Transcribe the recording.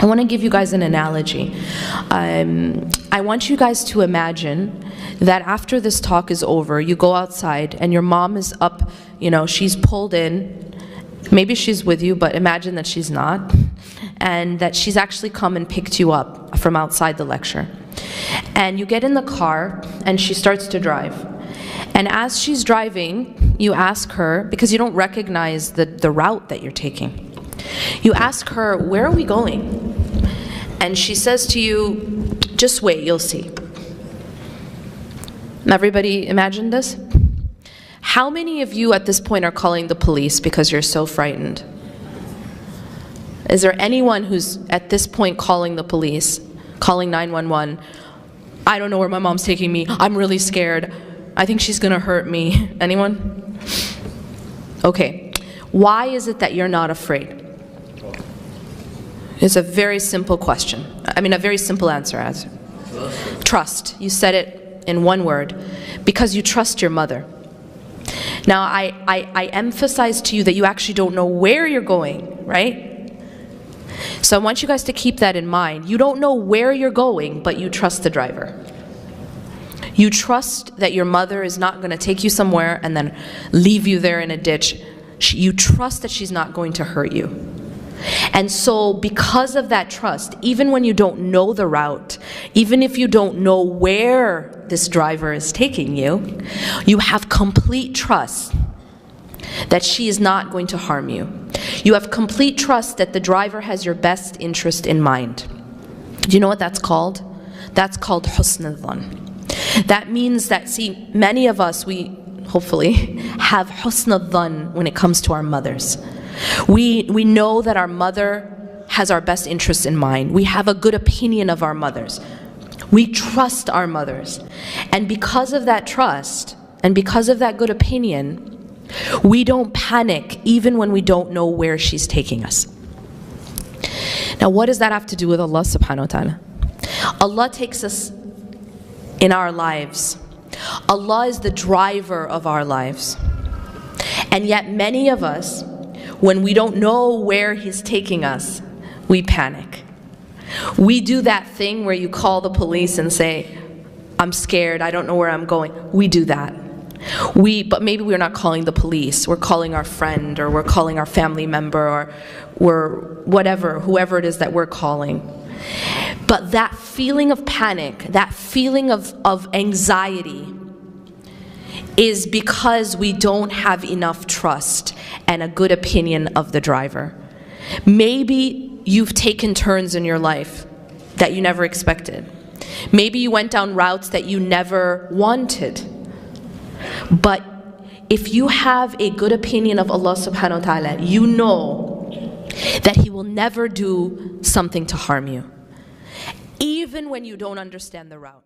I want to give you guys an analogy. I want you guys to imagine that after this talk is over, you go outside and your mom is up, she's pulled in. Maybe she's with you, but imagine that she's not. And that she's actually come and picked you up from outside the lecture. And you get in the car and she starts to drive. And as she's driving, you ask her, because you don't recognize the route that you're taking, you ask her, where are we going? And she says to you, just wait, you'll see. Everybody imagine this? How many of you at this point are calling the police because you're so frightened? Is there anyone who's at this point calling the police, calling 911? I don't know where my mom's taking me. I'm really scared. I think she's gonna hurt me. Anyone? Okay. Why is it that you're not afraid? It's a very simple question. I mean, a very simple answer. Trust. You said it in one word. Because you trust your mother. Now, I emphasize to you that you actually don't know where you're going, right? So I want you guys to keep that in mind. You don't know where you're going, but you trust the driver. You trust that your mother is not going to take you somewhere and then leave you there in a ditch. You trust that she's not going to hurt you. And so because of that trust, even when you don't know the route, even if you don't know where this driver is taking you, you have complete trust that she is not going to harm you. You have complete trust that the driver has your best interest in mind. Do you know what that's called? That's called husn al-dhan. That means that, see, many of us, we hopefully have husn al-dhan when it comes to our mothers. We know that our mother has our best interests in mind. We have a good opinion of our mothers. We trust our mothers. And because of that trust, and because of that good opinion, we don't panic even when we don't know where she's taking us. Now, what does that have to do with Allah Subhanahu wa Ta'ala? Allah takes us in our lives. Allah is the driver of our lives. And yet many of us, when we don't know where He's taking us, we panic. We do that thing where you call the police and say, I'm scared, I don't know where I'm going. We do that. But maybe we're not calling the police. We're calling our friend, or we're calling our family member, or we're whatever, whoever it is that we're calling. But that feeling of panic, that feeling of anxiety, is because we don't have enough trust and a good opinion of the driver. Maybe you've taken turns in your life that you never expected. Maybe you went down routes that you never wanted. But if you have a good opinion of Allah Subhanahu wa Ta'ala, you know that He will never do something to harm you, even when you don't understand the route.